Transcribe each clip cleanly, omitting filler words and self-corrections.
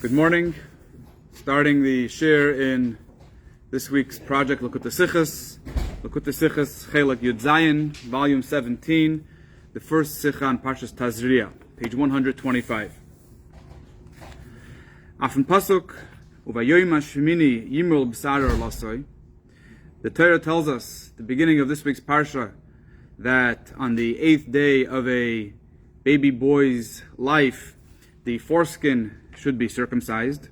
Good morning. Starting the share in this week's project, Likutei Sichos, Chelek Yud Zayin, volume 17, the first Sicha on Parshas Tazria, page 125. Afin Pasuk, Uvayoyim Hashemini Yimrul B'Sarar Lasoi. The Torah tells us, the beginning of this week's Parsha, that on the 8th day of a baby boy's life, the foreskin should be circumcised.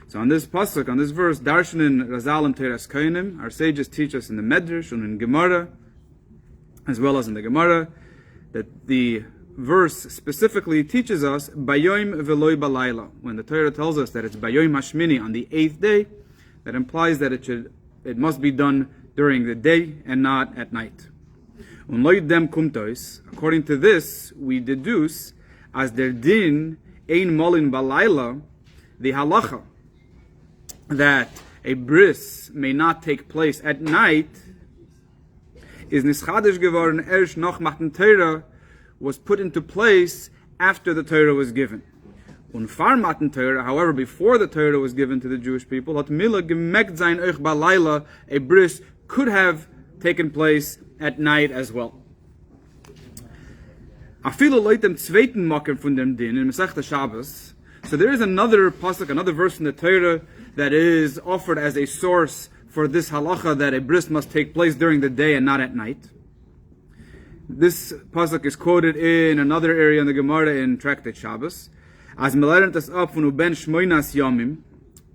So on this pasuk, on this verse, Darshanin Razalim Teras Koinim, our sages teach us in the Medrash and in Gemara, as well as in the Gemara, that the verse specifically teaches us Bayoim Veloy Balayla. When the Torah tells us that it's Bayoim Hashmini on the 8th day, that implies that it must be done during the day and not at night. According to this, we deduce as der din ein molin balayla, the halacha that a bris may not take place at night is nischadish geworden erst noch matan Torah, was put into place after the Torah was given. Unfar matan Torah, however, before the Torah was given to the Jewish people, hat mila gemekt zayin euch balayla, a bris could have taken place at night as well. Afilu loitem zweiten Mokem von dem Din in Masechta Shabbos. So there is another pasuk, another verse in the Torah that is offered as a source for this halacha that a bris must take place during the day and not at night. This pasuk is quoted in another area in the Gemara in Tractate Shabbos. As melerent es up von uben shmoinas yomim.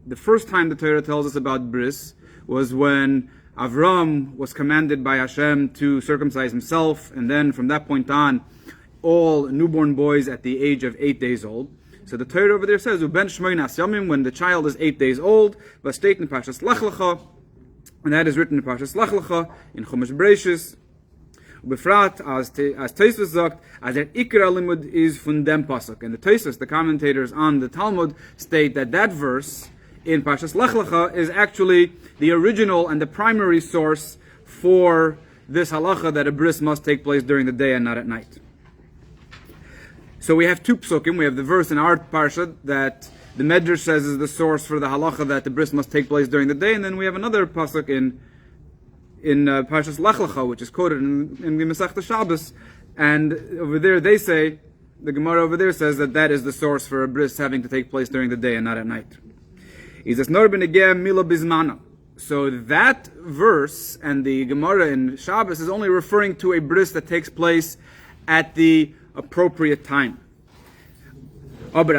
The first time the Torah tells us about bris was when Avram was commanded by Hashem to circumcise himself, and then from that point on, all newborn boys at the age of 8 days old. So the Torah over there says, "Uben shmoinas yomim," when the child is 8 days old. Vastate in Parshas Lech Lecha, and that is written in Parshas Lech Lecha in Chumash Bereishis. Befrat as Tosfos sagt, as der Ikra limud is von dem pasuk, and the Tosfos, the commentators on the Talmud, state that that verse in Parshas Lech Lecha is actually the original and the primary source for this halacha that a bris must take place during the day and not at night. So we have two psukim. We have the verse in our parsha that the Medrash says is the source for the halacha that the bris must take place during the day, and then we have another pasuk in Parshas Lech Lecha, which is quoted in the Masechta Shabbos, and over there they say, the Gemara over there says that is the source for a bris having to take place during the day and not at night. So that verse and the Gemara in Shabbos is only referring to a bris that takes place at the appropriate time. But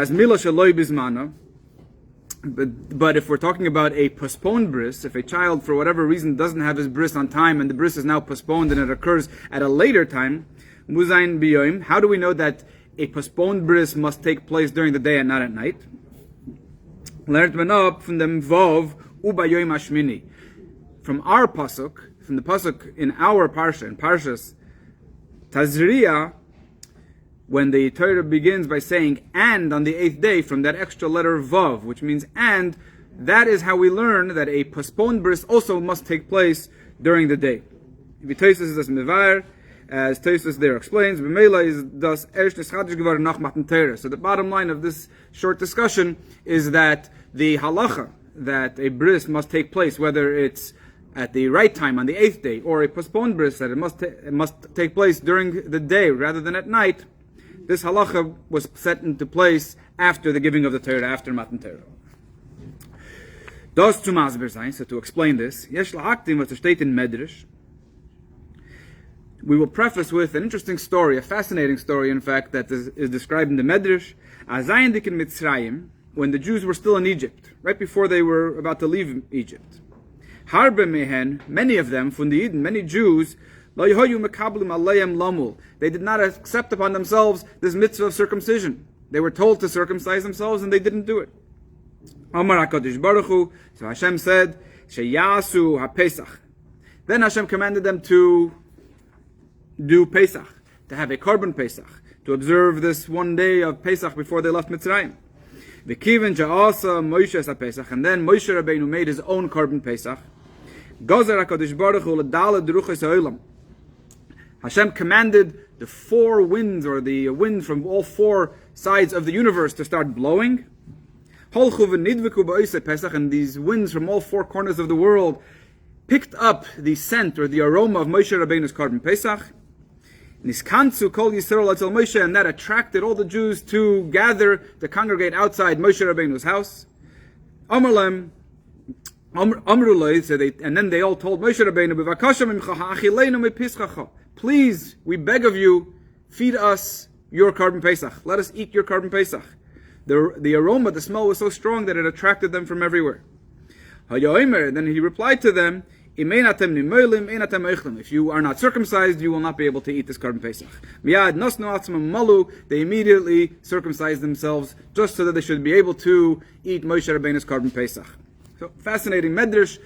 if we're talking about a postponed bris, if a child for whatever reason doesn't have his bris on time and the bris is now postponed and it occurs at a later time, muzayin biyoim, how do we know that a postponed bris must take place during the day and not at night? Learned man up from the Vov ubayoim hashmini. From our pasuk, from the pasuk in our parsha, in Parshas Tazria, when the Torah begins by saying "and" on the 8th day, from that extra letter Vav, which means "and," that is how we learn that a postponed bris also must take place during the day. Tosfos is as mevar, as Tosfos there explains, b'meila is das erst nischadish geworden nach matan Torah. So the bottom line of this short discussion is that the halacha that a bris must take place, whether it's at the right time on the 8th day, or a postponed bris that it must take place during the day rather than at night, this halacha was set into place after the giving of the Torah, after Matan Torah. Das zu masber sein, so to explain this, yesh la'aktim was steht in Medrash. We will preface with an interesting story, a fascinating story, in fact, that is described in the Medrash. Azayin dik in Mitzrayim, when the Jews were still in Egypt, right before they were about to leave Egypt. Harbe mehen, many of them, from the Eden, many Jews, they did not accept upon themselves this mitzvah of circumcision. They were told to circumcise themselves and they didn't do it. So Hashem said, Sheyasu ha-Pesach. Then Hashem commanded them to do Pesach, to have a korban Pesach, to observe this one day of Pesach before they left Mitzrayim. V'kiven ja'asa Moshe es ha-Pesach, and then Moshe Rabbeinu made his own korban Pesach. Gozer HaKadosh Baruch Hu l'dala d'ruchos ha'olam. Hashem commanded the four winds, or the wind from all four sides of the universe, to start blowing. And these winds from all four corners of the world picked up the scent or the aroma of Moshe Rabbeinu's Korban Pesach. Niskanzu kol Yisrael etzel Moshe, and that attracted all the Jews to gather, to congregate outside Moshe Rabbeinu's house. Amrulai, so and then they all told Moshe Rabbeinu, please, we beg of you, feed us your Korban Pesach. Let us eat your Korban Pesach. The aroma, the smell was so strong that it attracted them from everywhere. Then he replied to them, if you are not circumcised, you will not be able to eat this Korban Pesach. They immediately circumcised themselves just so that they should be able to eat Moshe Rabbeinu's Korban Pesach. So, fascinating medrash.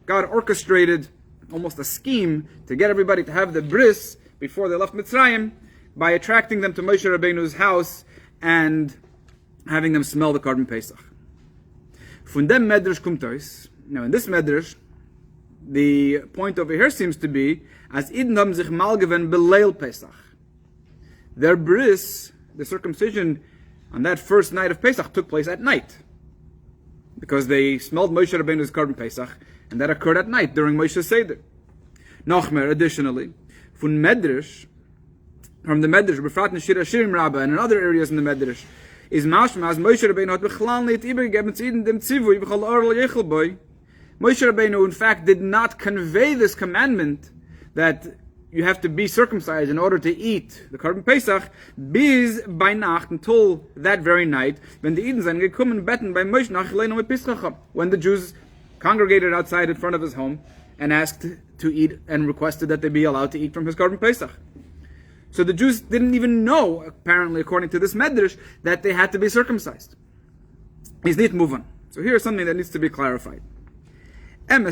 God orchestrated almost a scheme to get everybody to have the bris before they left Mitzrayim by attracting them to Moshe Rabbeinu's house and having them smell the Korban Pesach. Von dem medrash kommt aus. Now, in this medrash, the point over here seems to be as Eden haben sich mal gewen beleil Pesach. Their bris, the circumcision on that first night of Pesach, took place at night, because they smelled Moshe Rabbeinu's Korban Pesach, and that occurred at night during Moshe's Seder. Nochmer, additionally, from the Medrash, befrat in Shir Hashirim Rabbah, and in other areas in the Medrash, is mashma as Moshe Rabbeinu hat bechlal nicht übergegeben zu ihnen dem Zivui b'chol orel yechel boy. Moshe Rabbeinu, in fact, did not convey this commandment that you have to be circumcised in order to eat the Korban Pesach, bis by Nacht, until that very night, when the Eden sind gekommen betten bei Moshe nach Chilenu mit Pischacha, when the Jews congregated outside in front of his home and asked to eat and requested that they be allowed to eat from his Korban Pesach. So the Jews didn't even know, apparently, according to this medrash, that they had to be circumcised. He's need to move on. So here's something that needs to be clarified. So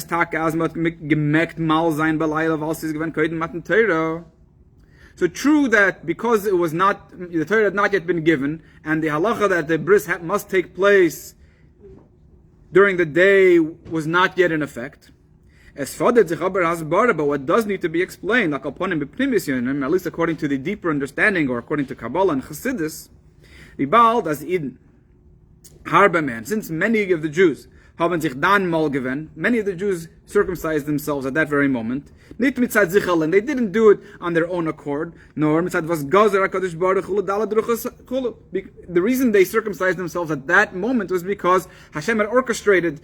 true that because it was not, the Torah had not yet been given, and the halacha that the bris must take place during the day was not yet in effect. But what does need to be explained, at least according to the deeper understanding, or according to Kabbalah and Chassidus, since many of the Jews haben sich dann mal gewen, many of the Jews circumcised themselves at that very moment, nicht mitzad zichel, and they didn't do it on their own accord, nor mitzad was gazer HaKadosh Baruch Hu l'dala druchas chulu. The reason they circumcised themselves at that moment was because Hashem had orchestrated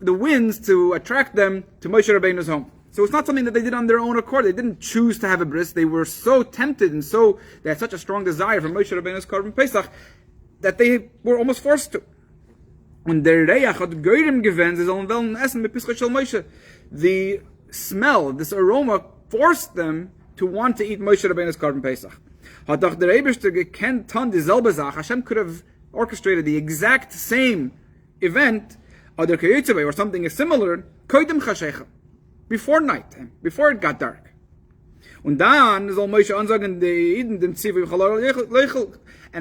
the winds to attract them to Moshe Rabbeinu's home. So it's not something that they did on their own accord. They didn't choose to have a bris. They were so tempted, and they had such a strong desire for Moshe Rabbeinu's Korban Pesach that they were almost forced to. And the smell, this aroma, forced them to want to eat Moshe Rabbeinu's Korban Pesach. Hashem could have orchestrated the exact same event, or something similar, before nighttime, before it got dark. And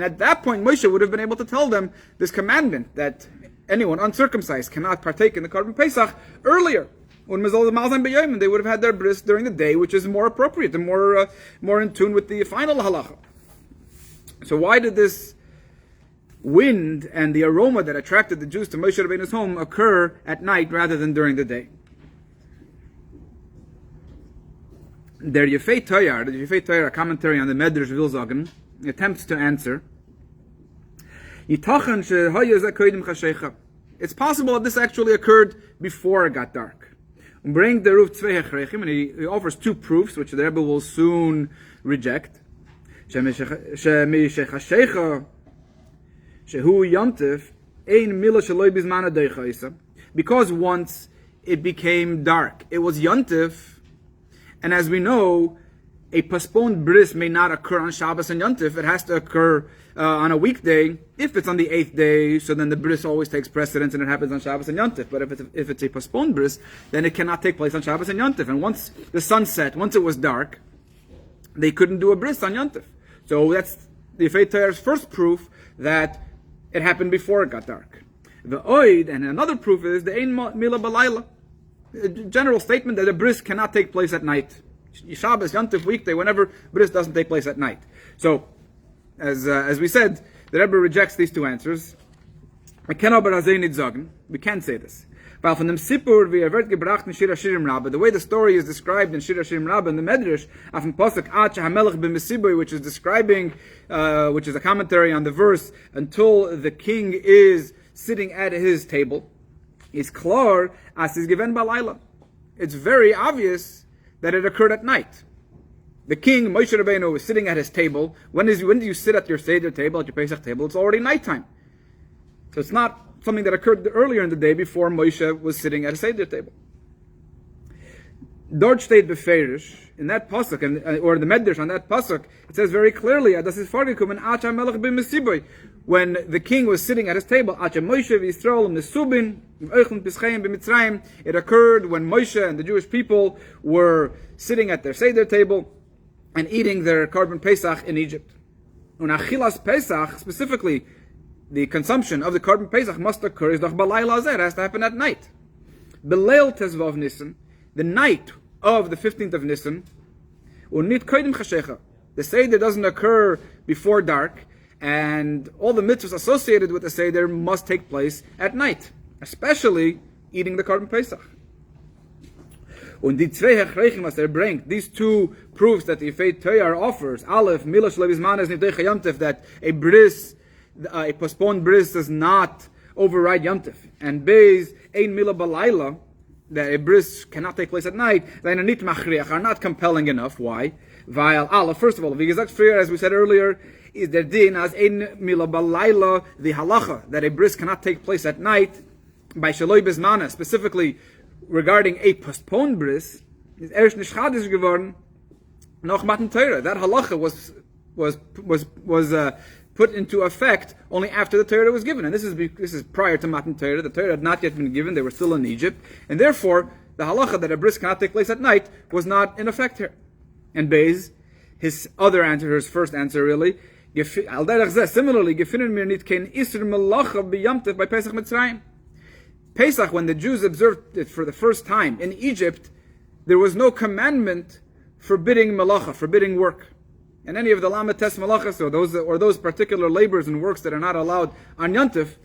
at that point, Moshe would have been able to tell them this commandment that anyone uncircumcised cannot partake in the Korban Pesach earlier. When they would have had their bris during the day, which is more appropriate and more in tune with the final halacha. So why did this wind and the aroma that attracted the Jews to Moshe Rabbeinu's home occur at night rather than during the day? The Yefei Toyar, a commentary on the Medrash Vilzagen, attempts to answer. It's possible that this actually occurred before it got dark. And he offers two proofs, which the Rebbe will soon reject. Because once it became dark, it was Yontif, and as we know, a postponed bris may not occur on Shabbos and Yontif. It has to occur on a weekday. If it's on the 8th day, so then the bris always takes precedence and it happens on Shabbos and Yontif. But if it's a postponed bris, then it cannot take place on Shabbos and Yontif. And once the sun set, once it was dark, they couldn't do a bris on Yontif. So that's the Yefei Toyar's first proof that it happened before it got dark. The Oid, and another proof is the Ein Mila Balayla, a general statement that a bris cannot take place at night. Shabbos, Yontif, weekday, whenever bris doesn't take place at night. So, as we said, the Rebbe rejects these two answers. We can't say this. The way the story is described in Shir Hashirim Rabbah in the Medrash, which is describing, which is a commentary on the verse, until the king is sitting at his table, is klar as is given balayla. It's very obvious that it occurred at night. The king, Moshe Rabbeinu, was sitting at his table. When do you sit at your Seder table, at your Pesach table? It's already nighttime. So it's not something that occurred earlier in the day before Moshe was sitting at a Seder table. Dort steht beferish, in that pasuk, or the Medrash on that pasuk, it says very clearly, when the king was sitting at his table, it occurred when Moshe and the Jewish people were sitting at their Seder table and eating their Korban Pesach in Egypt. Achilas Pesach, specifically, the consumption of the Korban Pesach must occur, it has to happen at night. Beleil Tezvav Nisan, the night of the 15th of Nisan, the Seder doesn't occur before dark, and all the mitzvahs associated with the Seder must take place at night, especially eating the Korban Pesach. These two proofs that the Yefei Toyar offers, Aleph, Milosh Levismanes Nidei Yomtiv, that a postponed bris does not override Yomtiv, and Beis, Ein Mila Balayla, that a bris cannot take place at night, are not compelling enough. Why? First of all, as we said earlier, is der din as Ein Mila Balayla, the halacha, that a bris cannot take place at night, by Shaloi Bismana, specifically regarding a postponed bris, is erst nicht chadish geworden, noch Matan Torah. That halacha was put into effect only after the Torah was given, and this is prior to Matan Torah. The Torah had not yet been given; they were still in Egypt, and therefore the halacha that a bris cannot take place at night was not in effect here. And Beis, his other answer, his first answer really, similarly, gefinnen mir nit kein isur melacha b'yamtiv by Pesach Mitzrayim. Pesach, when the Jews observed it for the first time in Egypt, there was no commandment forbidding malacha, forbidding work. And any of the lamates malachas, or those particular labors and works that are not allowed on Yontif,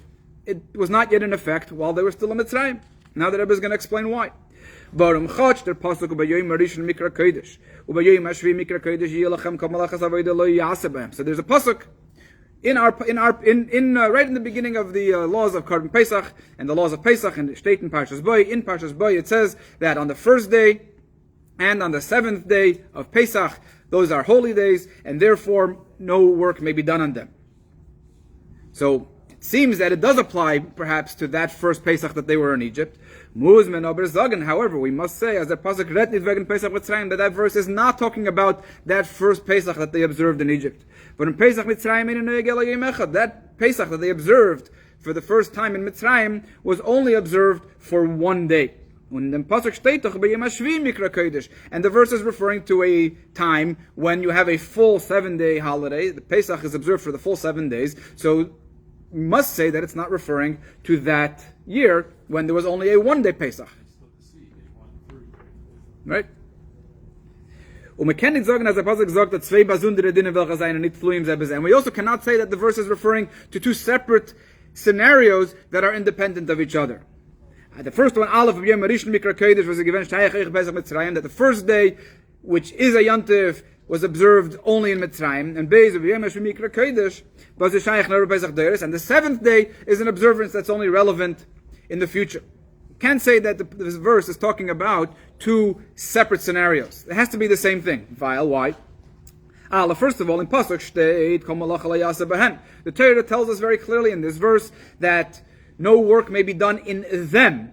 it was not yet in effect while they were still in Mitzrayim. Now the Rebbe is going to explain why. So there's a pasuk right in the beginning of the laws of Korban Pesach and the laws of Pesach and State in Parshas Bo. In Parshas Bo it says that on the first day and on the seventh day of Pesach, those are holy days, and therefore no work may be done on them. So it seems that it does apply perhaps to that first Pesach that they were in Egypt. However, we must say, as the pasuk that verse is not talking about that first Pesach that they observed in Egypt. But in Pesach Mitzrayim, that Pesach that they observed for the first time in Mitzrayim was only observed for one day. And the verse is referring to a time when you have a full 7-day holiday. The Pesach is observed for the full 7 days. So we must say that it's not referring to that year when there was only a 1-day Pesach. Right? And we also cannot say that the verse is referring to two separate scenarios that are independent of each other. The first one, Aleph of Yom Rishon Mikra Kodesh, was given that the first day, which is a Yontif, was observed only in Mitzrayim, and Beis of Yom Mikra Kodesh was the Shayach Ner Pesach Deres, and the seventh day is an observance that's only relevant in the future. You can't say that this verse is talking about two separate scenarios. It has to be the same thing. Why? First of all, in Pasuk Shteit Kol Malach Lo Yaseh Behen, the Torah tells us very clearly in this verse that no work may be done in them,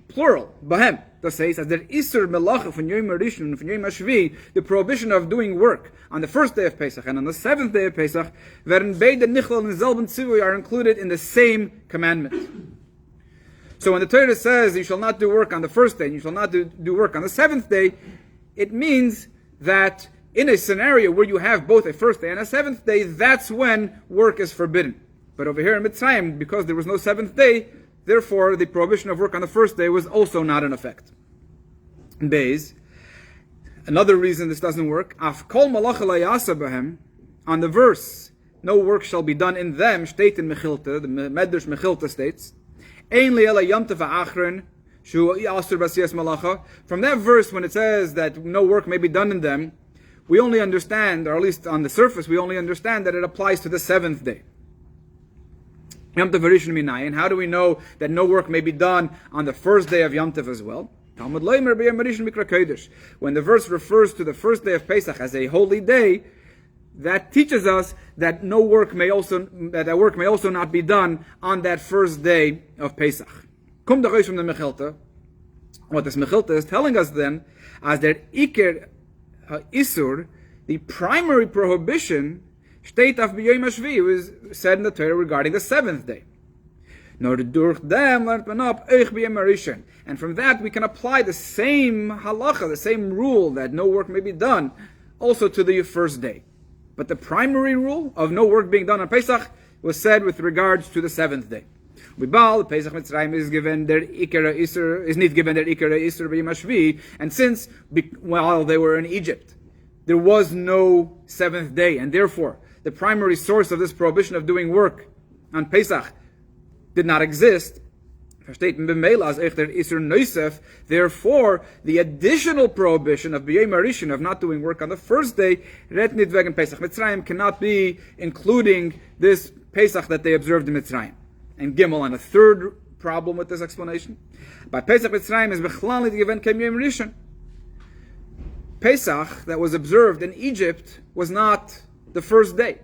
plural, Bahem. That says, as there Isur Melacha from Yom Rishon and from Yom Hashvi, the prohibition of doing work on the first day of Pesach and on the seventh day of Pesach, werden beide Nichlal and Zelben Tzivui are included in the same commandment. So when the Torah says you shall not do work on the first day and you shall not do work on the seventh day, it means that in a scenario where you have both a first day and a seventh day, that's when work is forbidden. But over here in Mitzrayim, because there was no seventh day, therefore the prohibition of work on the first day was also not in effect. In Beis, another reason this doesn't work, Af kol malacha la yasa b'hem, on the verse no work shall be done in them, steht in Mechilta, the Medrash Mechilta states, Ein li'ela yom tov ha'achron, shu asur b'asiyas malacha. From that verse, when it says that no work may be done in them, we only understand, or at least on the surface, we only understand that it applies to the seventh day. Yom Tov Rishon Minayin. How do we know that no work may be done on the first day of Yom Tov as well? Talmud Leimer b'Yom Rishon Mikra Kodesh. When the verse refers to the first day of Pesach as a holy day, that teaches us that work may also not be done on that first day of Pesach. Kum da'chosh from the Mechilta. What this Mechilta is telling us then, as that Iker Isur, the primary prohibition, steht auf b'yom hashvi, was said in the Torah regarding the seventh day. Nor durch them learnt man up eich b'yom harishon, and from that we can apply the same halacha, the same rule that no work may be done, also to the first day. But the primary rule of no work being done on Pesach was said with regards to the seventh day. Bibal Pesach Mitzrayim is given their ikara isur, is not given their ikara isur b'yom hashvi, and since while they were in Egypt, there was no seventh day, and therefore the primary source of this prohibition of doing work on Pesach did not exist. Therefore, the additional prohibition of b'yom harishon, of not doing work on the first day, Pesach Mitzrayim, cannot be including this Pesach that they observed in Mitzrayim. And Gimel, on a third problem with this explanation, by Pesach Mitzrayim is bechlal given b'yom harishon. Pesach that was observed in Egypt was not the first day.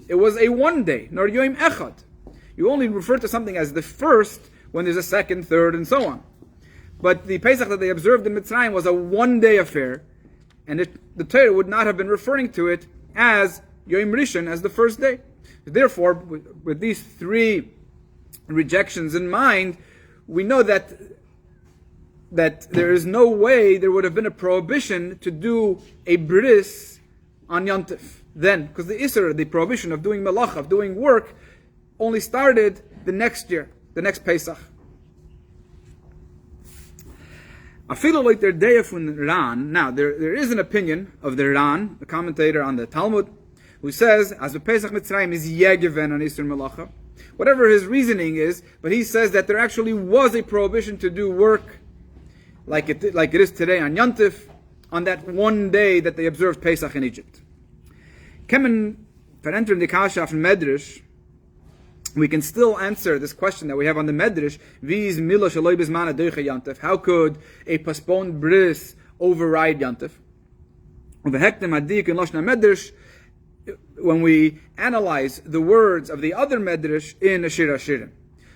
It was a one day, nor yom echad. You only refer to something as the first when there's a second, third, and so on. But the Pesach that they observed in Mitzrayim was a one-day affair, and the Torah would not have been referring to it as Yom Rishon, as the first day. Therefore, with these three rejections in mind, we know that there is no way there would have been a prohibition to do a bris on Yom Tov then, because the Isser, the prohibition of doing malach, of doing work, only started the next year, the next Pesach. Afilu like their day from Ran. Now there is an opinion of the Ran, the commentator on the Talmud, who says as the Pesach Mitzrayim is yegiven on Isser malacha, whatever his reasoning is, but he says that there actually was a prohibition to do work like it is today on Yom Tov, on that one day that they observed Pesach in Egypt. Kemen, for entering the Kasha from Medrash, we can still answer this question that we have on the Medrash, Viz Milo Shaloi Bizmana Deicha Yom Tov. How could a postponed bris override Yom Tov? When we analyze the words of the other Medrash in Ashir Ashirim.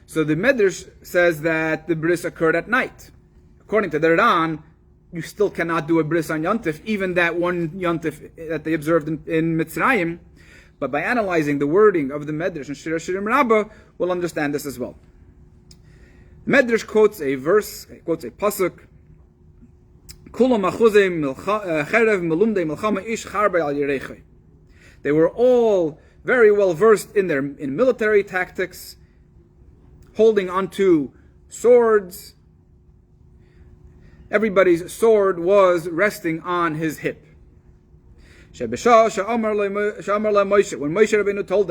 So the Medrash says that the bris occurred at night. According to the Ran, you still cannot do a bris on Yom Tov, even that one Yom Tov that they observed in Mitzrayim. But by analyzing the wording of the Medrash and Shir Hashirim Rabbah, we'll understand this as well. The Medrash quotes a verse, quotes a pasuk. They were all very well versed in military tactics, holding onto swords. Everybody's sword was resting on his hip. When Moshe Rabbeinu told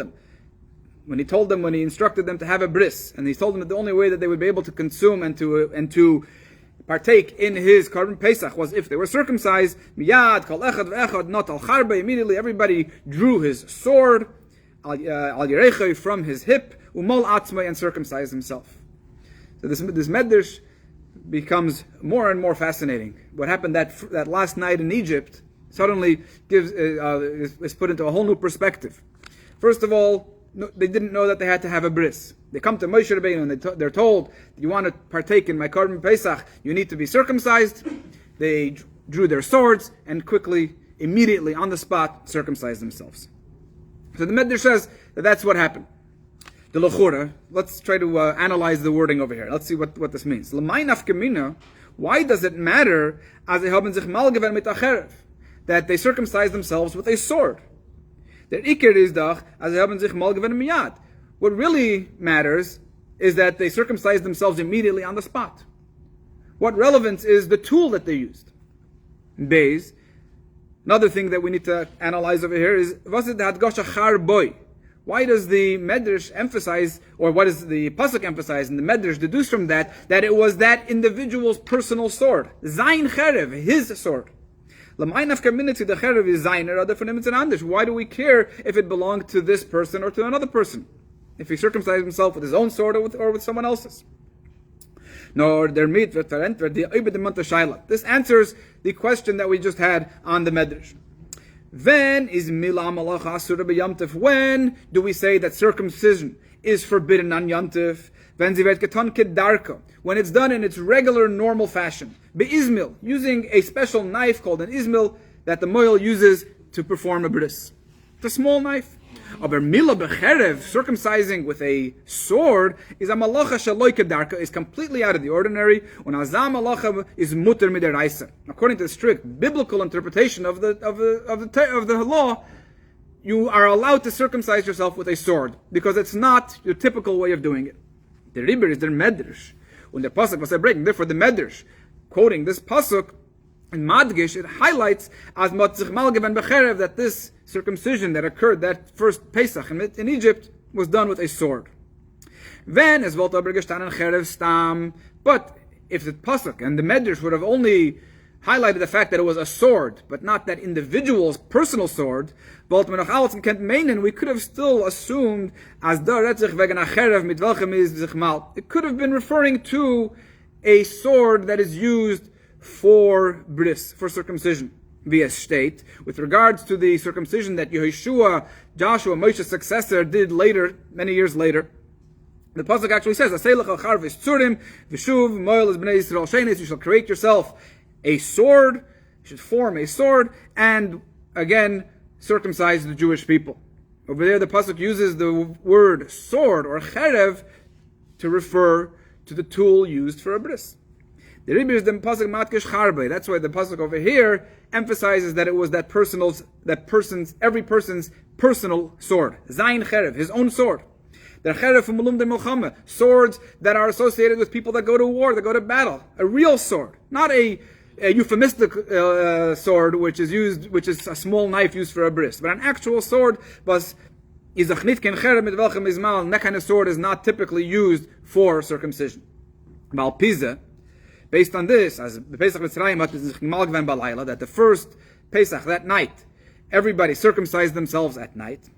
them, when he instructed them to have a bris, and he told them that the only way that they would be able to consume and to partake in his Korban Pesach was if they were circumcised, miyad kol echad ve'echad not al charbe, immediately everybody drew his sword al yerechei from his hip, umol atzmai, and circumcised himself. So this medrash becomes more and more fascinating. What happened that last night in Egypt suddenly is put into a whole new perspective. First of all, they didn't know that they had to have a bris. They come to Moshe Rabbeinu and they're told, you want to partake in my Korban Pesach, you need to be circumcised. They drew their swords and immediately on the spot, circumcised themselves. So the Medrash says that that's what happened. The Lechura, let's try to analyze the wording over here. Let's see what this means. L'may nafkamina, why does it matter as that they circumcise themselves with a sword? What really matters is that they circumcise themselves immediately on the spot. What relevance is the tool that they used? Beis. Another thing that we need to analyze over here is Why does the Medrash emphasize, or what does the Pasuk emphasize, and the Medrash deduce from that it was that individual's personal sword? Zayin Cherev, his sword. Why do we care if it belonged to this person or to another person? If he circumcised himself with his own sword or with someone else's? This answers the question that we just had on the Medrash. When do we say that circumcision is forbidden on Yom Tov? When it's done in its regular, normal fashion. Be'izmil, using a special knife called an izmil that the moil uses to perform a bris. It's a small knife. Aber mila becherev, circumcising with a sword, is a malacha shaloi kedarka, is completely out of the ordinary. And azam malacha is muter mideraisa. According to the strict biblical interpretation of the law, you are allowed to circumcise yourself with a sword because it's not your typical way of doing it. The Rabbi is their medrash. When the pasuk was breaking, therefore the medrash, quoting this pasuk in Madgish, it highlights as matzich malgeven becherev that this circumcision that occurred that first Pesach in Egypt was done with a sword. Then as volta bergestan and cherev stam. But if the pasuk and the medrash would have only highlighted the fact that it was a sword, but not that individual's personal sword, we could have still assumed as it could have been referring to a sword that is used for bris, for circumcision, via state, with regards to the circumcision that Yehoshua, Joshua, Moshe's successor, did later, many years later. The pasuk actually says, you shall create yourself a sword, you should form a sword, and again, circumcise the Jewish people. Over there, the pasuk uses the word sword, or cherev, to refer to the tool used for a bris. The Rabbi is the pasuk matkish charbe. That's why the pasuk over here emphasizes that it was every person's personal sword. Zayin cherev, his own sword. The cherev from mulum de milchama, swords that are associated with people that go to war, that go to battle. A real sword, not a euphemistic sword, which is a small knife used for a bris, but an actual sword. That kind of sword is not typically used for circumcision. Balpiza, based on this, as the Pesach Mitzrayim that the first Pesach, that night, everybody circumcised themselves at night.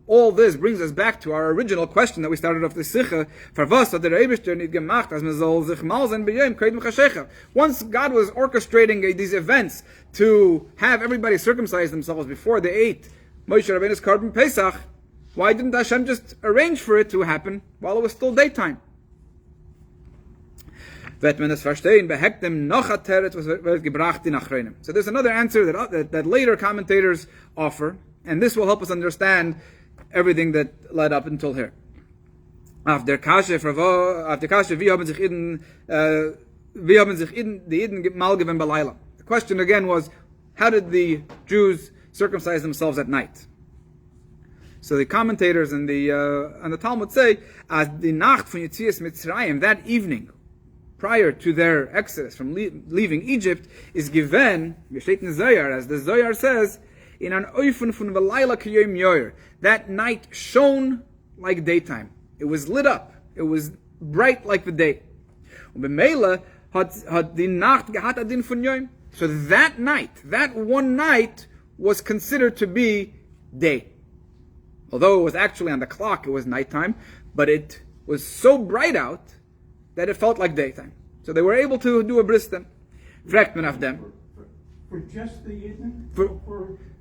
All this brings us back to our original question that we started off the Sikha. Once God was orchestrating these events to have everybody circumcise themselves before they ate Moshe Rabbeinu's Korban Pesach, why didn't Hashem just arrange for it to happen while it was still daytime? So there's another answer that later commentators offer, and this will help us understand everything that led up until here. The question again was, how did the Jews circumcise themselves at night? So the commentators and the Talmud say, as the Nacht von Yetzias Mitzrayim, that evening, prior to their exodus from leaving Egypt, is given, as the Zohar says, in an oifen von v'layla k'yom yoyer. That night shone like daytime. It was lit up. It was bright like the day. So that night, that one night, was considered to be day. Although it was actually on the clock, it was nighttime, but it was so bright out that it felt like daytime. So they were able to do a bris then. Of them. For just the Yidden?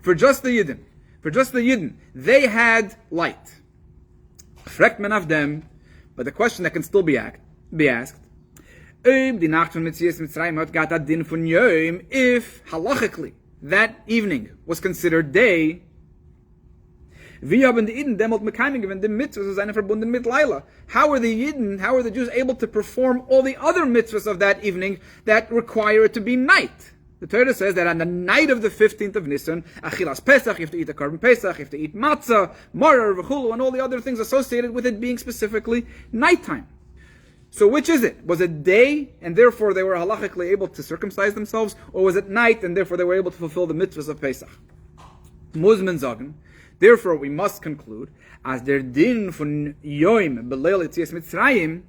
For just the Yidden. For just the Yidden. They had light. Frekman of them. But the question that can still be asked. If halachically that evening was considered day, how are the Jews able to perform all the other mitzvahs of that evening that require it to be night? The Torah says that on the night of the 15th of Nisan, Achilas Pesach, you have to eat a Korban Pesach, you have to eat matzah, marar, v'chulu, and all the other things associated with it being specifically nighttime. So which is it? Was it day, and therefore they were halachically able to circumcise themselves, or was it night, and therefore they were able to fulfill the mitzvahs of Pesach? Muzman sagen, Therefore, we must conclude, as der din von Yom beleil Yetzias Mitzrayim,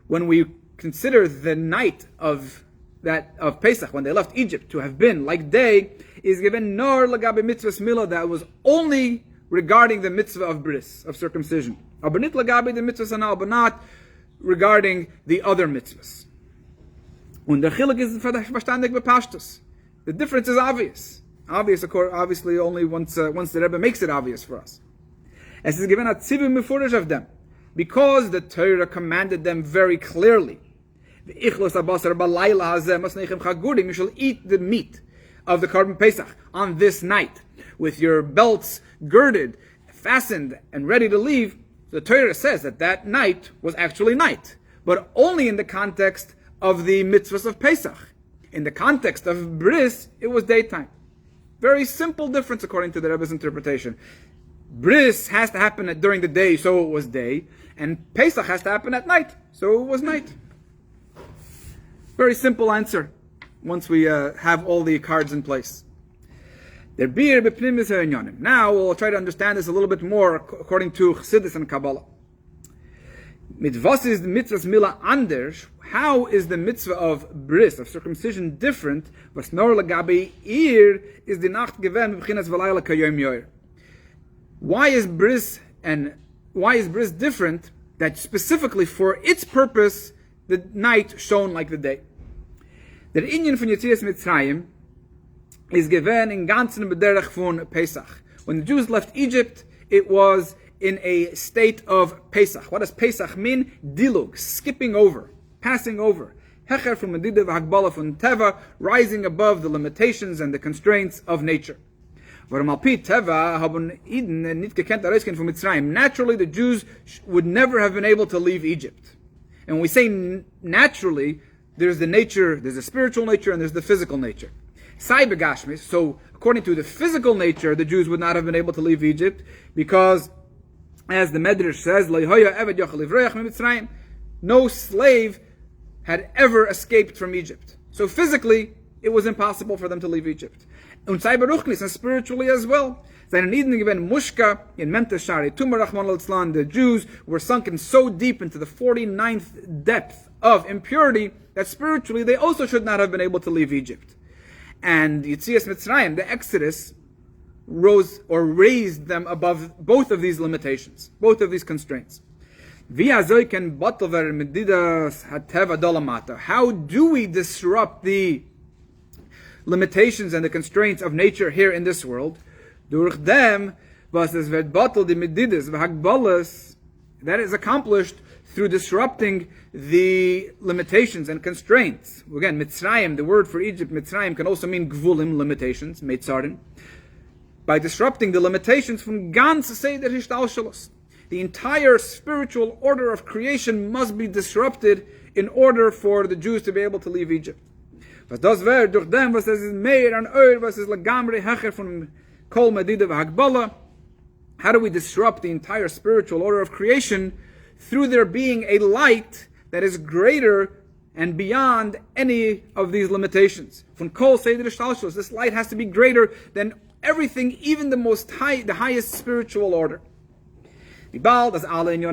when we consider the night of Pesach, when they left Egypt, to have been like day, is given nor lagabe mitzvahs milah, that was only regarding the mitzvah of bris, of circumcision. Aber nit lagabe the mitzvahs anal, but not regarding the other mitzvahs. Und der Chelek is verstandig bepashtus. The difference is obvious. Obviously only once the Rebbe makes it obvious for us. Es is given a tzivim mefurish of them, because the Torah commanded them very clearly. You shall eat the meat of the Korban Pesach on this night, with your belts girded, fastened, and ready to leave. The Torah says that night was actually night, but only in the context of the mitzvahs of Pesach. In the context of bris, it was daytime. Very simple difference according to the Rebbe's interpretation. Bris has to happen during the day, so it was day, and Pesach has to happen at night, so it was night. Very simple answer, once we have all the cards in place. Now we'll try to understand this a little bit more according to Chassidus and Kabbalah. Mitzvahs is the mitzvahs milah anders. How is the mitzvah of bris, of circumcision, different? Was nor lagabe ir is the nacht gewen b'chinas v'layla kayom yoyer. Why is bris different? That specifically for its purpose, the night shone like the day. Der Inyan von Yetzias Mitzrayim is given in ganzen bederach von Pesach. When the Jews left Egypt, it was in a state of Pesach. What does Pesach mean? Dilug, skipping over, passing over. Hecher from Medida v'Hagbala von Teva, rising above the limitations and the constraints of nature. Naturally, the Jews would never have been able to leave Egypt. And when we say naturally, there's the spiritual nature and there's the physical nature. So, according to the physical nature, the Jews would not have been able to leave Egypt because, as the Medrash says, no slave had ever escaped from Egypt. So physically, it was impossible for them to leave Egypt. And spiritually as well. The Jews were sunken so deep into the 49th depth of impurity that spiritually they also should not have been able to leave Egypt. And Yetzias Mitzrayim, the Exodus, raised them above both of these limitations, both of these constraints. How do we disrupt the limitations and the constraints of nature here in this world? That is accomplished through disrupting the limitations and constraints. Again, Mitzrayim, the word for Egypt, Mitzrayim, can also mean gvulim, limitations, meitzarin. By disrupting the limitations from ganz seder hishtalshalos. The entire spiritual order of creation must be disrupted in order for the Jews to be able to leave Egypt. How do we disrupt the entire spiritual order of creation? Through there being a light that is greater and beyond any of these limitations. This light has to be greater than everything, even the highest spiritual order. Now, in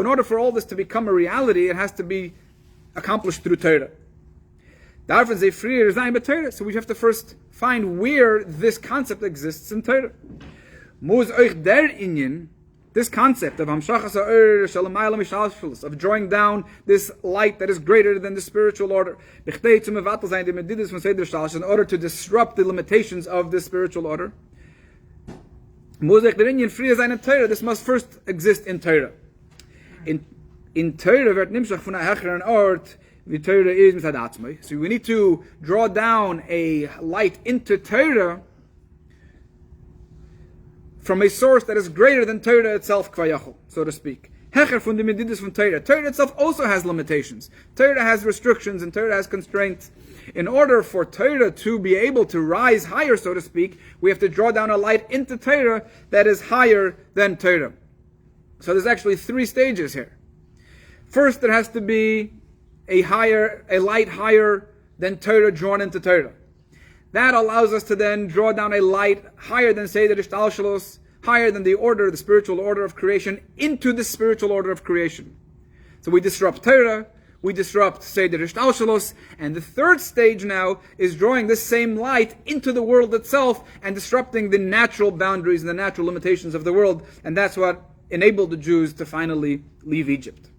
order for all this to become a reality, it has to be accomplished through Torah. So we have to first find where this concept exists in Torah. This concept of drawing down this light that is greater than the spiritual order, in order to disrupt the limitations of this spiritual order, this must first exist in Torah. In Torah, so we need to draw down a light into Torah from a source that is greater than Torah itself, so to speak. Torah itself also has limitations. Torah has restrictions and Torah has constraints. In order for Torah to be able to rise higher, so to speak, we have to draw down a light into Torah that is higher than Torah. So there's actually 3 stages here. First, there has to be a light higher than Torah drawn into Torah. that allows us to then draw down a light higher than Seder Ishtalshalos, higher than the order, the spiritual order of creation, into the spiritual order of creation. So we disrupt Torah, we disrupt Seder Ishtalshalos, and the third stage now is drawing this same light into the world itself and disrupting the natural boundaries and the natural limitations of the world, and that's what enabled the Jews to finally leave Egypt.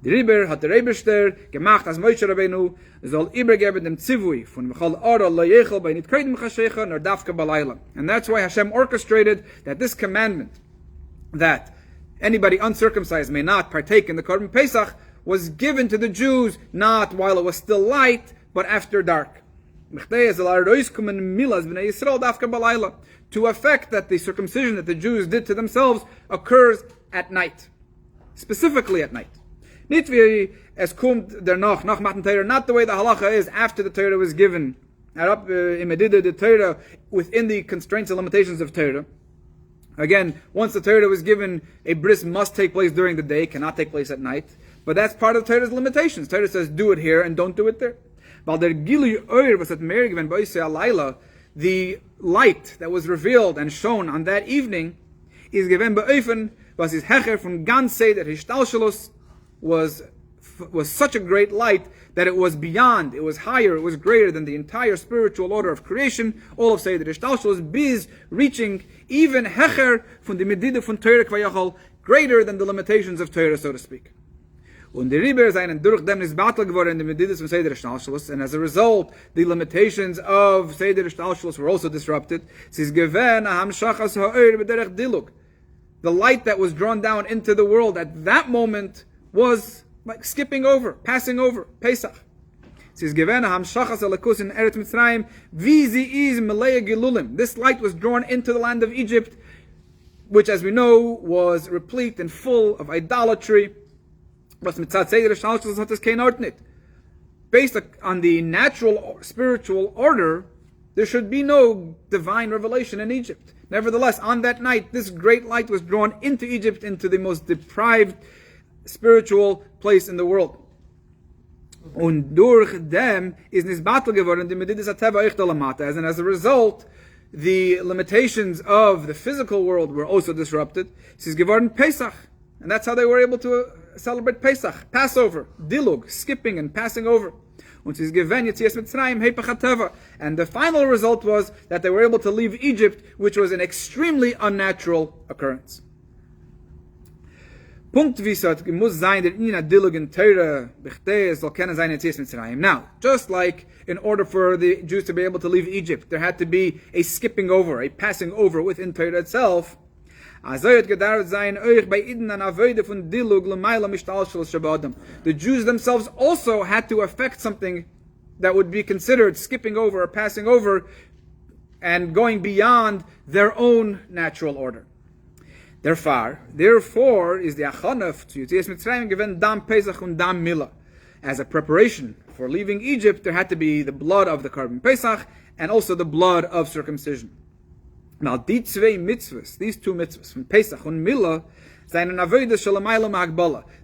Die Riber hat der Eberster gemacht, als Moshe Rabbeinu soll übergeben dem Zivui von Michal Ora lo yechel bei nit kreidem chashecha nor dafka balayla. And that's why Hashem orchestrated that this commandment that anybody uncircumcised may not partake in the Korban Pesach was given to the Jews not while it was still light, but after dark. To effect that the circumcision that the Jews did to themselves occurs at night, specifically at night. Not the way the halacha is after the Torah was given, the Torah within the constraints and limitations of Torah. Again, once the Torah was given, a bris must take place during the day, cannot take place at night. But that's part of Torah's limitations. Torah says do it here and don't do it there. The light that was revealed and shown on that evening is given ba'ofen, was his hecher from gan seder hishtalshalos, was such a great light that it was beyond, it was higher, it was greater than the entire spiritual order of creation, all of Seder Ishtalshalos, biz reaching even hecher from the medida von Torah kvayachol, greater than the limitations of Torah, so to speak. Und die Riber seien durch dem Nisbatel geworden in the medidus von Seder Ishtalshalos, and as a result, the limitations of Seder Ishtalshalos were also disrupted. The light that was drawn down into the world at that moment was like skipping over, passing over, Pesach. This light was drawn into the land of Egypt, which, as we know, was replete and full of idolatry. Based on the natural spiritual order, there should be no divine revelation in Egypt. Nevertheless, on that night, this great light was drawn into Egypt, into the most deprived spiritual place in the world. Und durch dem ist nisbatel geworden die medidus hateva ichtelamata, and as a result, the limitations of the physical world were also disrupted. Es ist geworden Pesach, and that's how they were able to celebrate Pesach, Passover, Dilug, skipping and passing over. Und es ist geworden Yetzias Mitzrayim hepech hateva, and the final result was that they were able to leave Egypt, which was an extremely unnatural occurrence. Punkt visat muss sein der in Dilug in Torah bchte soll kennen sein Yetzias Mitzrayim. Now, just like in order for the Jews to be able to leave Egypt, there had to be a skipping over, a passing over within Torah itself. The Jews themselves also had to affect something that would be considered skipping over or passing over and going beyond their own natural order. Therefore, is the achanaf to Yetzias Mitzrayim given dam Pesach und dam Milah. As a preparation for leaving Egypt, there had to be the blood of the Korban Pesach and also the blood of circumcision. Now, these two mitzvahs, from Pesach and Milah,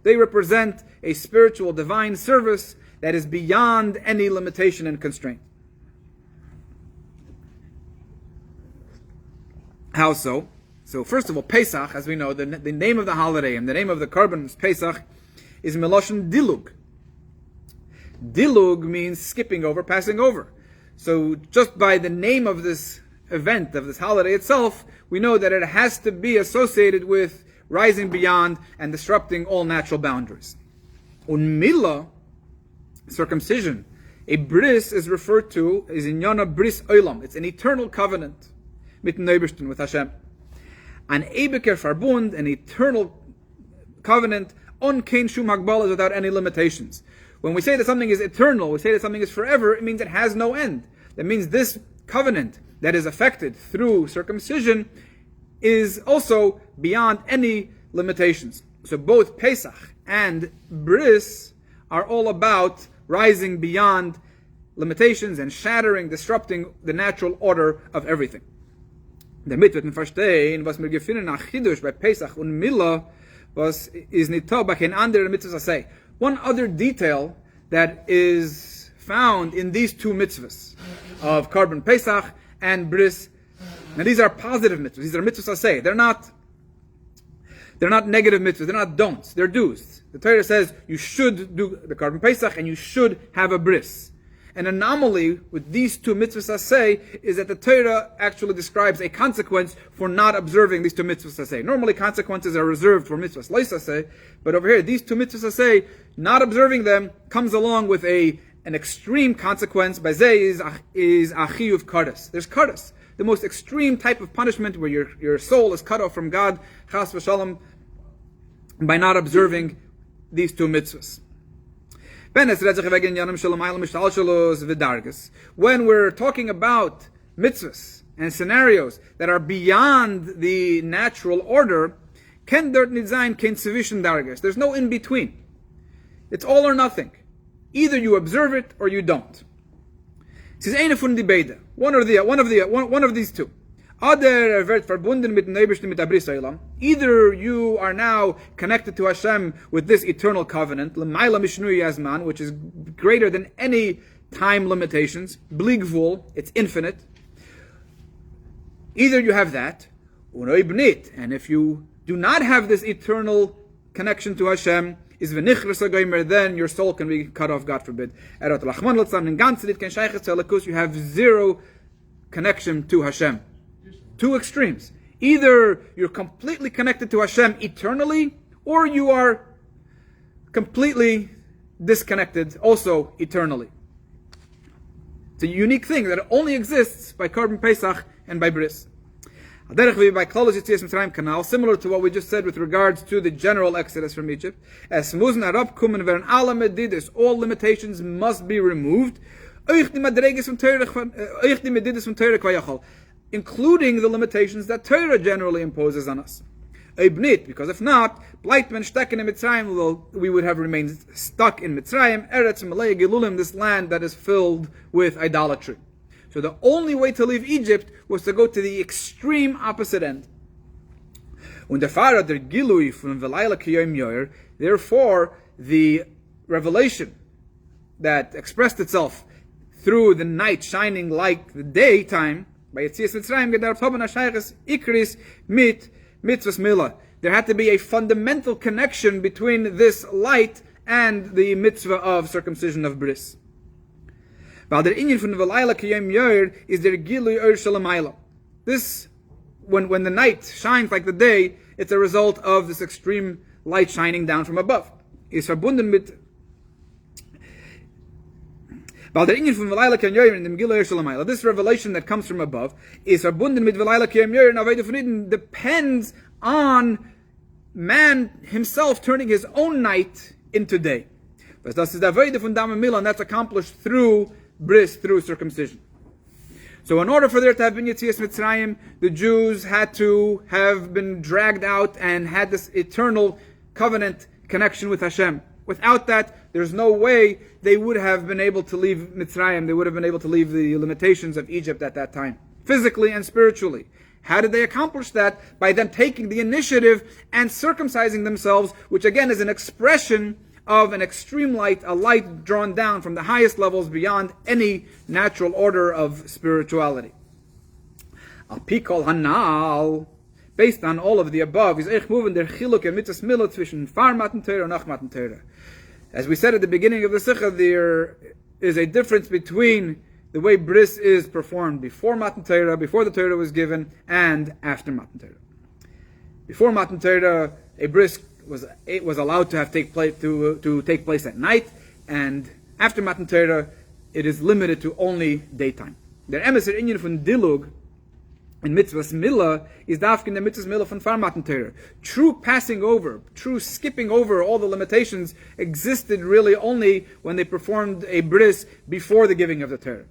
they represent a spiritual divine service that is beyond any limitation and constraint. How so? So first of all, Pesach, as we know, the name of the holiday and the name of the Korban Pesach is Meloshen Dilug. Dilug means skipping over, passing over. So just by the name of this event, of this holiday itself, we know that it has to be associated with rising beyond and disrupting all natural boundaries. Un Milah, circumcision, a bris is referred to, is in Yana bris olam. It's an eternal covenant mit Neibishtin, with Hashem. An ebeker verbund, an eternal covenant, on kein shum hagbalas, without any limitations. When we say that something is eternal, we say that something is forever, it means it has no end. That means this covenant that is affected through circumcision is also beyond any limitations. So both Pesach and Bris are all about rising beyond limitations and shattering, disrupting the natural order of everything. Damit wird man verstehen, was wir gefunden nach Chidush bei Pesach und Milah, was is nicht bei kein anderer Mitzvah say. One other detail that is found in these two mitzvahs of Korban Pesach and Bris. Now these are positive mitzvahs. These are mitzvahs aseh. They're not negative mitzvahs. They're not don'ts. They're do's. The Torah says you should do the Korban Pesach and you should have a bris. An anomaly with these two mitzvahs aseh is that the Torah actually describes a consequence for not observing these two mitzvahs aseh. Normally consequences are reserved for mitzvahs leis aseh, but over here these two mitzvahs aseh, not observing them comes along with an extreme consequence. Bazeh is achiyuv karas. There's karas, the most extreme type of punishment where your soul is cut off from God, chas v'shalom, by not observing these two mitzvahs. When we're talking about mitzvahs and scenarios that are beyond the natural order, there's no in between. It's all or nothing. Either you observe it or you don't. One of these two. Either you are now connected to Hashem with this eternal covenant, which is greater than any time limitations, bligvul, it's infinite. Either you have that, and if you do not have this eternal connection to Hashem, then your soul can be cut off, God forbid. You have zero connection to Hashem. Two extremes. Either you're completely connected to Hashem eternally, or you are completely disconnected also eternally. It's a unique thing that only exists by Korban Pesach and by Bris. Similar to what we just said with regards to the general exodus from Egypt. As all limitations must be removed, including the limitations that Torah generally imposes on us. Because if not, we would have remained stuck in Mitzrayim, this land that is filled with idolatry. So the only way to leave Egypt was to go to the extreme opposite end. Therefore, the revelation that expressed itself through the night shining like the daytime, by Yetzias Mitzrayim, there had to be a fundamental connection between this light and the mitzvah of circumcision of bris. This, when the night shines like the day, it's a result of this extreme light shining down from above. This revelation that comes from above depends on man himself turning his own night into day. And that's accomplished through bris, through circumcision. So in order for there to have been Yetzias Mitzrayim, the Jews had to have been dragged out and had this eternal covenant connection with Hashem. Without that, there's no way they would have been able to leave Mitzrayim. They would have been able to leave the limitations of Egypt at that time, physically and spiritually. How did they accomplish that? By them taking the initiative and circumcising themselves, which again is an expression of an extreme light, a light drawn down from the highest levels beyond any natural order of spirituality. Al-Pikol Hanal, based on all of the above, is as we said at the beginning of the Sikha, there is a difference between the way bris is performed before Matan Torah, before the Torah was given, and after Matan Torah. Before Matan Torah, a bris was allowed to take place at night, and after Matan Torah, it is limited to only daytime. Der emeser inyan von Dilug in mitzvahs Milah is dafkin the mitzvahs Milah von Far Matan Torah. True passing over, true skipping over all the limitations existed really only when they performed a bris before the giving of the Torah.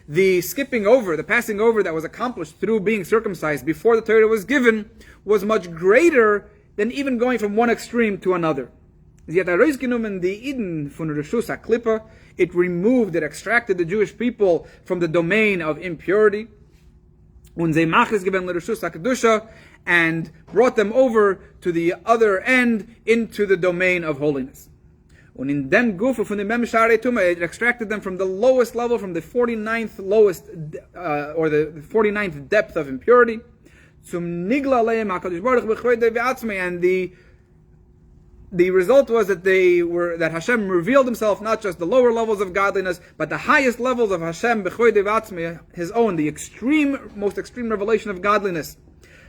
The skipping over, the passing over that was accomplished through being circumcised before the Torah was given was much greater than even going from one extreme to another. It removed, it extracted the Jewish people from the domain of impurity. und sie machis given l'reshus hakadusha, and brought them over to the other end into the domain of holiness. Und in dem Gufa von dem Mem Sharei Tumah, it extracted them from the lowest level, from the 49th lowest, or the 49th depth of impurity. Zum Nigla Aleim HaKadosh Baruch Hu b'chvoidei v'atzmei, and the result was that Hashem revealed Himself, not just the lower levels of godliness, but the highest levels of Hashem b'chvoidei v'atzmei, His own, the most extreme revelation of godliness.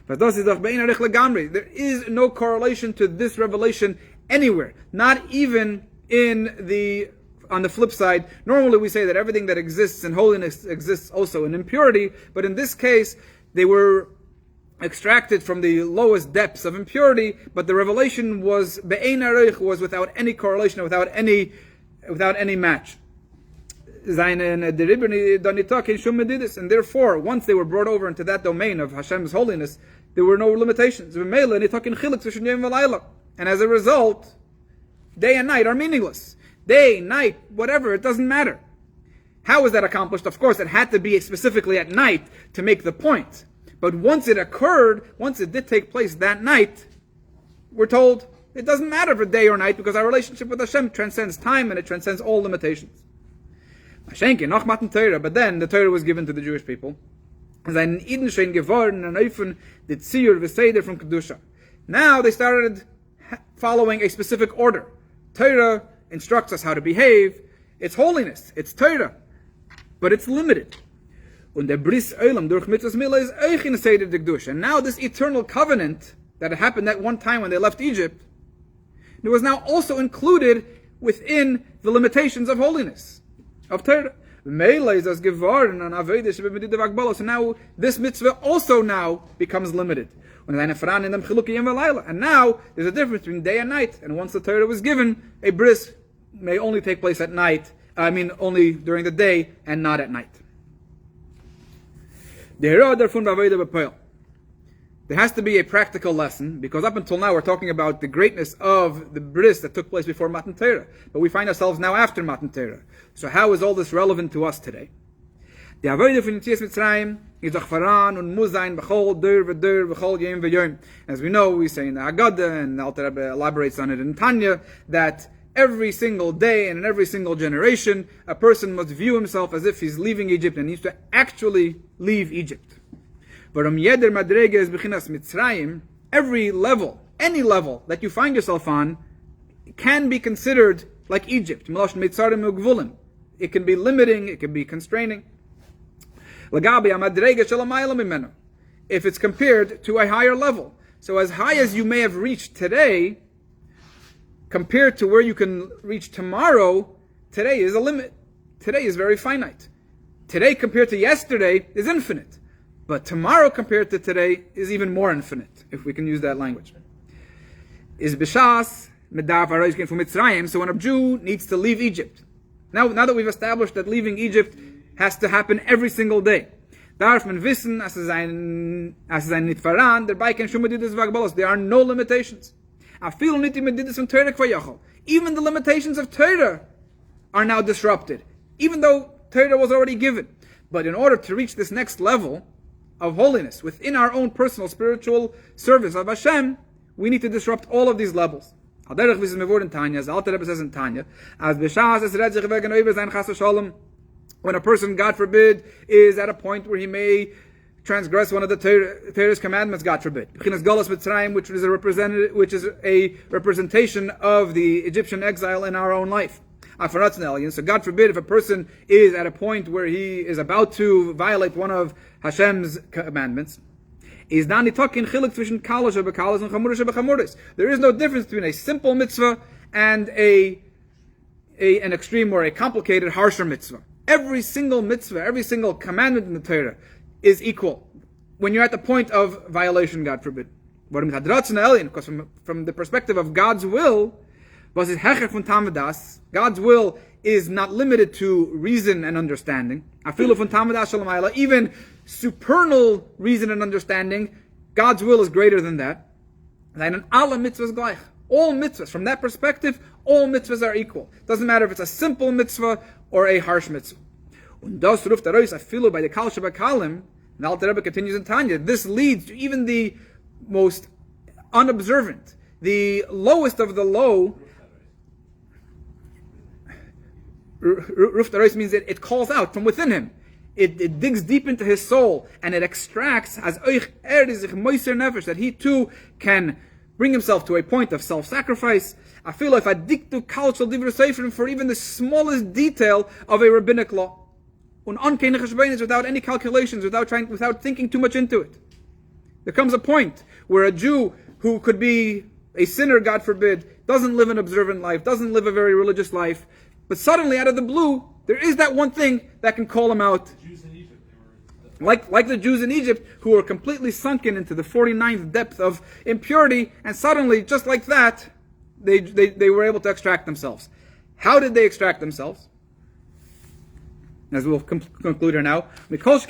There is no correlation to this revelation anywhere, not even on the flip side. Normally we say that everything that exists in holiness exists also in impurity, but in this case they were extracted from the lowest depths of impurity, but the revelation was without any correlation, without any match. And therefore, once they were brought over into that domain of Hashem's holiness, there were no limitations. And as a result, day and night are meaningless. Day, night, whatever, it doesn't matter. How was that accomplished? Of course, it had to be specifically at night to make the point. But once it occurred, once it did take place that night, we're told it doesn't matter for day or night, because our relationship with Hashem transcends time and it transcends all limitations. But then the Torah was given to the Jewish people. Now they started following a specific order. Torah instructs us how to behave. It's holiness. It's Torah. But it's limited. And now this eternal covenant that happened that one time when they left Egypt, it was now also included within the limitations of holiness, of Torah. So now this mitzvah also now becomes limited. And now there's a difference between day and night. And once the Torah was given, a bris may only take place at night. Only during the day and not at night. There has to be a practical lesson, because up until now we're talking about the greatness of the bris that took place before Matan Torah, but we find ourselves now after Matan Torah. So how is all this relevant to us today? The avodah von Yetzias Mitzrayim is achfaran und muzayin b'chol dur v'dur v'chol yom v'yom. As we know, we say in the Haggadah, and the Alter Rebbe elaborates on it in Tanya, that every single day and in every single generation, a person must view himself as if he's leaving Egypt and needs to actually leave Egypt. Every level, any level that you find yourself on, can be considered like Egypt. It can be limiting, it can be constraining. If it's compared to a higher level. So as high as you may have reached today, compared to where you can reach tomorrow, today is a limit. Today is very finite. Today compared to yesterday is infinite. But tomorrow compared to today is even more infinite, if we can use that language. Is b'shas medav harois from Mitzrayim. So when a Jew needs to leave Egypt, now that we've established that leaving Egypt has to happen every single day, darf man wissen, as es ein nitfaran, dabei kein shum medidus v'agbalos. There are no limitations. Even the limitations of Torah are now disrupted, even though Torah was already given. But in order to reach this next level of holiness within our own personal spiritual service of Hashem, we need to disrupt all of these levels. As the Alter Rebbe says in Tanya, when a person, God forbid, is at a point where he may transgress one of the Torah's commandments, God forbid, which is a representation of the Egyptian exile in our own life. So God forbid, if a person is at a point where he is about to violate one of Hashem's commandments, there is no difference between a simple mitzvah and an extreme or a complicated, harsher mitzvah. Every single mitzvah, every single commandment in the Torah is equal when you're at the point of violation, God forbid. Because from the perspective of God's will, God's will is not limited to reason and understanding. Even supernal reason and understanding, God's will is greater than that. All mitzvahs, from that perspective, all mitzvahs are equal. Doesn't matter if it's a simple mitzvah or a harsh mitzvah. And Alter Rebbe continues in Tanya, this leads to even the most unobservant, the lowest of the low. Ruf Darais means that it calls out from within him. It digs deep into his soul and it extracts as that he too can bring himself to a point of self-sacrifice. I feel if I dictu cultural diversification for even the smallest detail of a rabbinic law. Without any calculations, without thinking too much into it. There comes a point where a Jew who could be a sinner, God forbid, doesn't live an observant life, doesn't live a very religious life, but suddenly out of the blue, there is that one thing that can call him out. Like the Jews in Egypt who were completely sunken into the 49th depth of impurity, and suddenly, just like that, they were able to extract themselves. How did they extract themselves? As we'll conclude here now. Because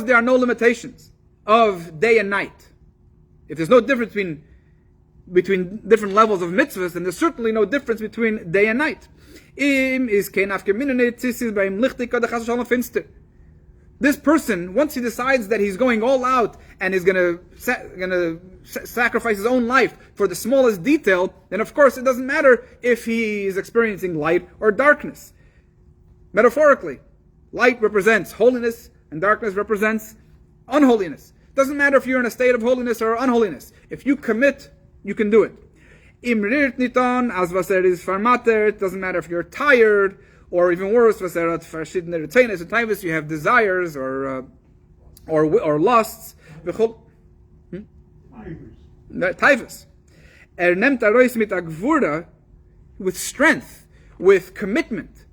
there are no limitations of day and night. If there's no difference between different levels of mitzvahs, then there's certainly no difference between day and night. This person, once he decides that he's going all out and is going to sacrifice his own life for the smallest detail, then of course it doesn't matter if he is experiencing light or darkness. Metaphorically, light represents holiness and darkness represents unholiness. Doesn't matter if you're in a state of holiness or unholiness. If you commit, you can do it. It doesn't matter if you're tired, or even worse, you have desires or lusts. Taivus. With strength, with commitment,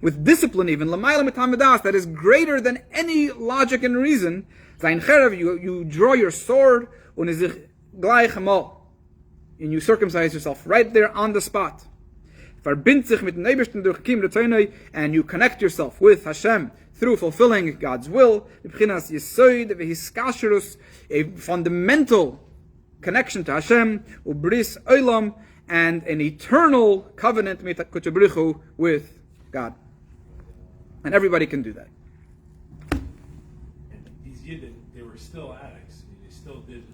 with discipline even, that is greater than any logic and reason. You draw your sword and you circumcise yourself right there on the spot. And you connect yourself with Hashem through fulfilling God's will, a fundamental connection to Hashem, and an eternal covenant with God. And everybody can do that. And these Yidden, they were still addicts. They still did